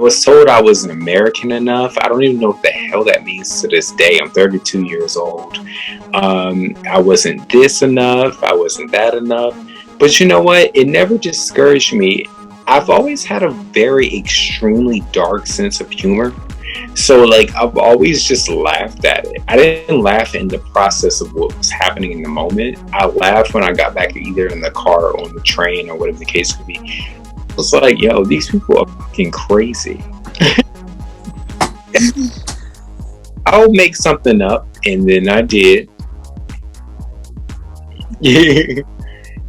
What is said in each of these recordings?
was told I wasn't American enough. I don't even know what the hell that means to this day. I'm 32 years old. I wasn't this enough. I wasn't that enough. But you know what? It never discouraged me. I've always had a very extremely dark sense of humor. So like I've always just laughed at it. I didn't laugh in the process of what was happening in the moment. I laughed when I got back either in the car or on the train or whatever the case could be. I was like, yo, these people are fucking crazy. I'll make something up, and then I did.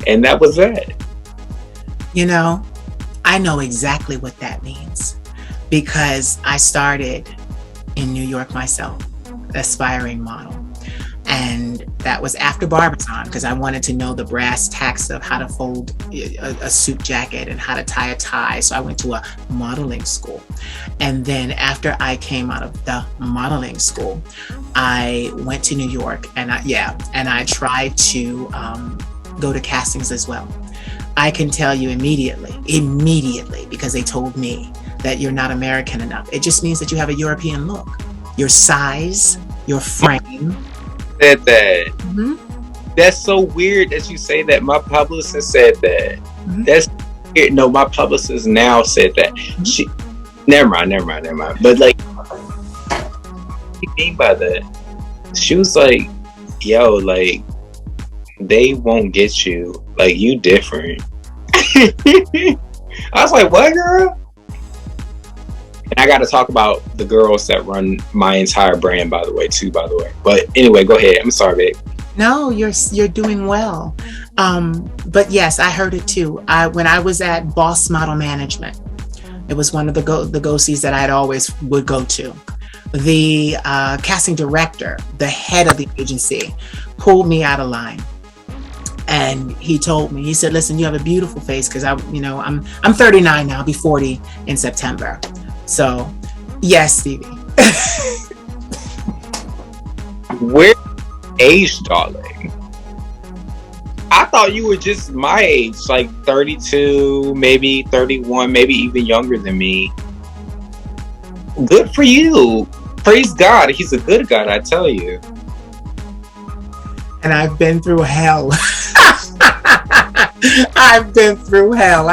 And that was that. You know, I know exactly what that means because I started in New York myself, aspiring model. And that was after Barbizon because I wanted to know the brass tacks of how to fold a suit jacket and how to tie a tie. So I went to a modeling school. And then after I came out of the modeling school, I went to New York and I tried to go to castings as well. I can tell you immediately, because they told me that you're not American enough. It just means that you have a European look. Your size, your frame. Said that. Mm-hmm. That's so weird that you say that. My publicist said that. Mm-hmm. That's weird. No, my publicist now said that. Mm-hmm. She never mind. But like, what do you mean by that? She was like, yo, like, they won't get you. Like, you different. I was like, what, girl? And I got to talk about the girls that run my entire brand, by the way. But anyway, go ahead. I'm sorry, babe. No, you're doing well. But yes, I heard it too. When I was at Boss Model Management, it was one of the go-sees that I'd always would go to. The casting director, the head of the agency, pulled me out of line. And he told me, he said, listen, you have a beautiful face because I'm 39 now, I'll be 40 in September. So, yes, Stevie. We're age, darling. I thought you were just my age, like 32, maybe 31, maybe even younger than me. Good for you. Praise God. He's a good God, I tell you. And I've been through hell. I've been through hell.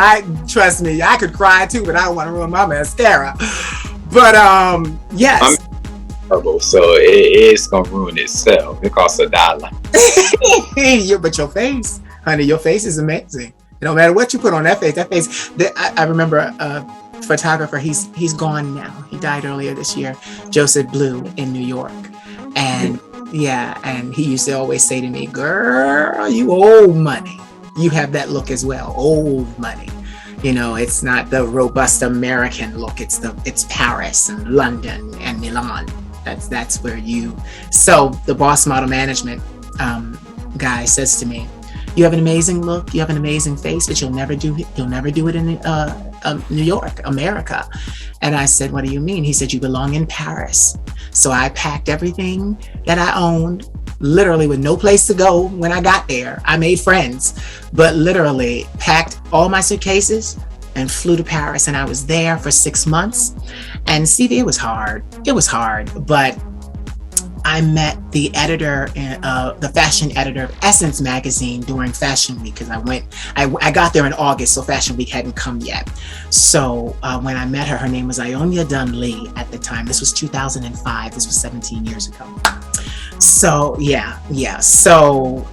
Trust me, I could cry too, but I don't want to ruin my mascara. But yes. I'm terrible, so it's gonna ruin itself. It costs $1. But your face, honey, your face is amazing. No matter what you put on that face. I remember a photographer. He's gone now. He died earlier this year. Joseph Blue in New York, and and he used to always say to me, "Girl, you old money. You have that look as well, old money. You know, it's not the robust American look. It's Paris and London and Milan. That's where you." So the Boss Model Management guy says to me, "You have an amazing look. You have an amazing face, but you'll never do it in New York, America." And I said, "What do you mean?" He said, "You belong in Paris." So I packed everything that I owned, literally with no place to go when I got there. I made friends, but literally packed all my suitcases and flew to Paris. And I was there for 6 months. And Stevie, it was hard, but I met the editor, the fashion editor of Essence magazine during Fashion Week, because I got there in August, so Fashion Week hadn't come yet. So when I met her name was Ionia Dunley at the time. This was 2005. This was 17 years ago. So So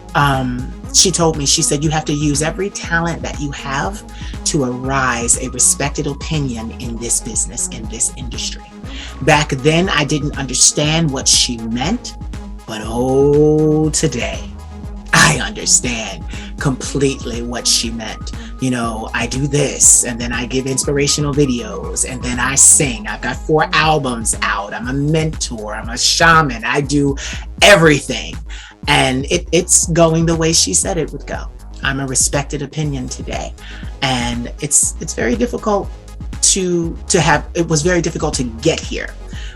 she told me, she said, "You have to use every talent that you have to arise a respected opinion in this business, in this industry." Back then, I didn't understand what she meant, but today, I understand completely what she meant. You know, I do this, and then I give inspirational videos, and then I sing. I've got 4 albums out. I'm a mentor. I'm a shaman. I do everything. And it's going the way she said it would go. I'm a respected opinion today. And it's very difficult it was very difficult to get here.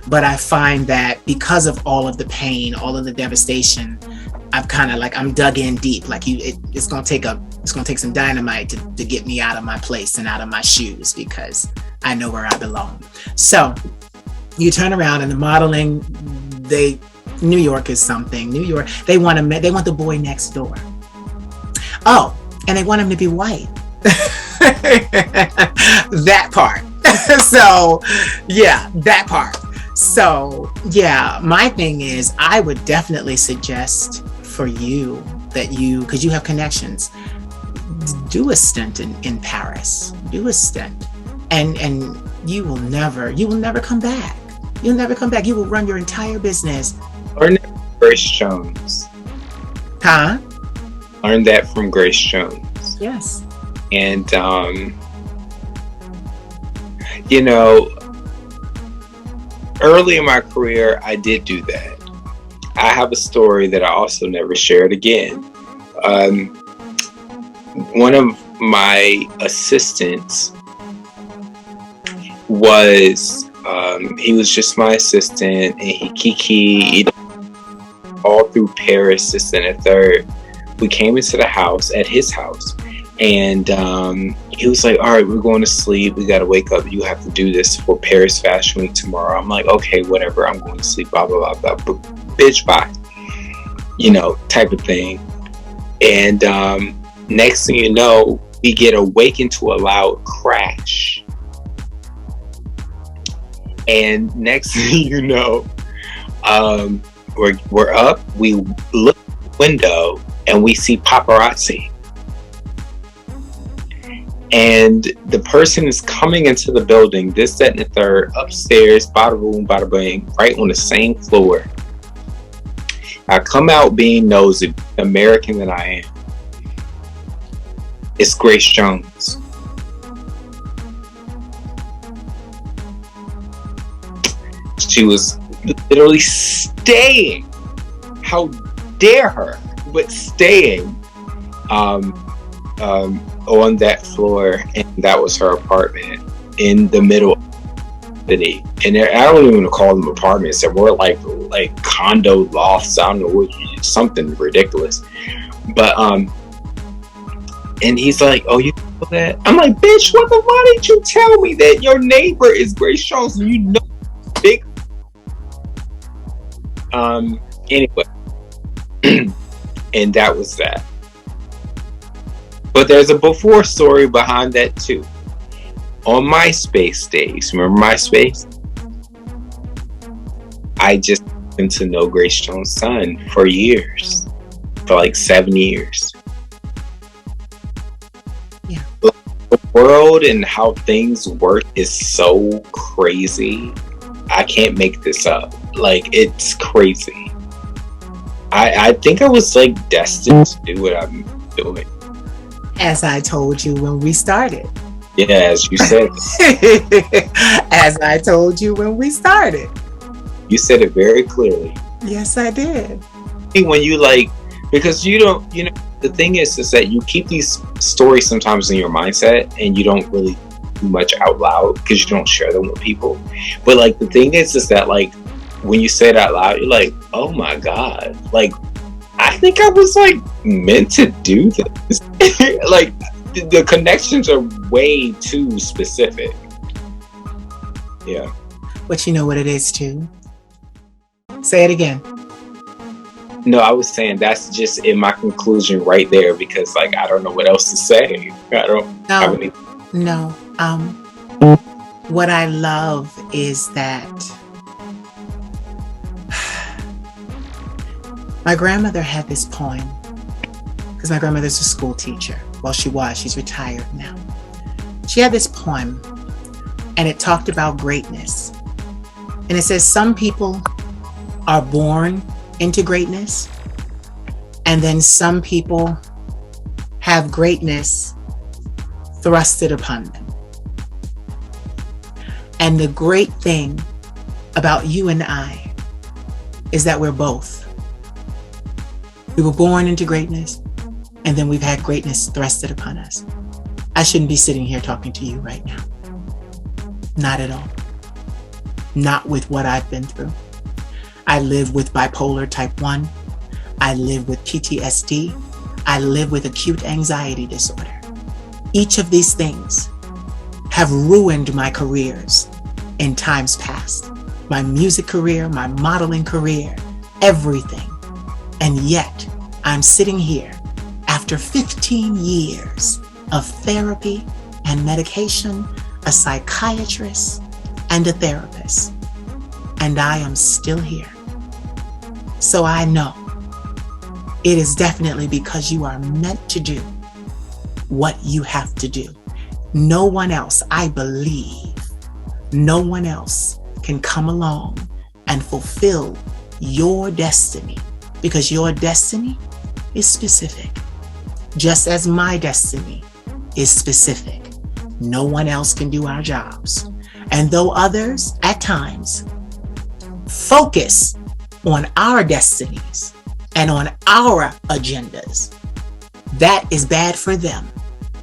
But I find that because of all of the pain, all of the devastation, I've kind of I'm dug in deep. It's gonna take some dynamite to get me out of my place and out of my shoes, because I know where I belong. So you turn around, and the modeling, New York is something. New York, they want the boy next door. Oh, and they want him to be white. That part. So yeah, that part. So yeah, my thing is, I would definitely suggest for you because you have connections, do a stint in Paris. Do a stint, and you will never come back. You'll never come back. You will run your entire business. Learn that from Grace Jones. Huh? Learn that from Grace Jones. Yes. And early in my career, I did do that. I have a story that I also never shared again. One of my assistants was, he was just my assistant, and he kikied all through Paris, this and a third. We came into the house, at his house, and he was like, all right, we're going to sleep. We got to wake up. You have to do this for Paris Fashion Week tomorrow. I'm like, okay, whatever. I'm going to sleep, blah, blah, blah, blah. Bitch, bye. Type of thing. And next thing you know, we get awakened to a loud crash. And next thing you know, we're up. We look at the window, and we see paparazzi. And the person is coming into the building, this, that, and the third, upstairs, bada boom, bada bang, right on the same floor. I come out being nosy, American that I am. It's Grace Jones. She was literally staying. How dare her? But staying on that floor, and that was her apartment in the middle of the city. And I don't even want to call them apartments. They're more like condo lofts. I don't know what, something ridiculous. But and he's like, "Oh, you know that?" I'm like, "Bitch, why didn't you tell me that your neighbor is Grace Jones and you know big?" Anyway, and that was that. But there's a before story behind that too. On MySpace days, remember MySpace? I just happened to know Grace Jones' son for years, for like 7 years. Yeah. The world and how things work is so crazy. I can't make this up. It's crazy. I think I was destined to do what I'm doing. As I told you when we started. Yeah, as you said. As I told you when we started. You said it very clearly. Yes, I did. When you because you don't, the thing is that you keep these stories sometimes in your mindset, and you don't really do much out loud because you don't share them with people. But the thing is that when you say it out loud, you're like, oh my God. I think I was meant to do this. The connections are way too specific. Yeah. But you know what it is too? Say it again. No, I was saying that's just in my conclusion right there, because I don't know what else to say. I don't have any. No. What I love is that my grandmother had this poem, because my grandmother's a school teacher. Well, she's retired now. She had this poem, and it talked about greatness. And it says, some people are born into greatness, and then some people have greatness thrusted upon them. And the great thing about you and I is that we're both. We were born into greatness, and then we've had greatness thrusted upon us. I shouldn't be sitting here talking to you right now. Not at all. Not with what I've been through. I live with bipolar type 1. I live with PTSD. I live with acute anxiety disorder. Each of these things have ruined my careers in times past. My music career, my modeling career, everything. And yet, I'm sitting here after 15 years of therapy and medication, a psychiatrist and a therapist, and I am still here. So I know it is definitely because you are meant to do what you have to do. No one else, I believe, no one else can come along and fulfill your destiny, because your destiny is specific, just as my destiny is specific. No one else can do our jobs. And though others at times focus on our destinies and on our agendas, that is bad for them,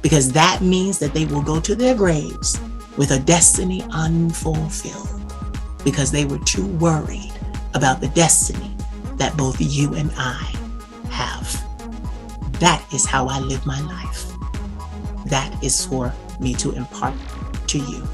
because that means that they will go to their graves with a destiny unfulfilled, because they were too worried about the destiny that both you and I have. That is how I live my life. That is for me to impart to you.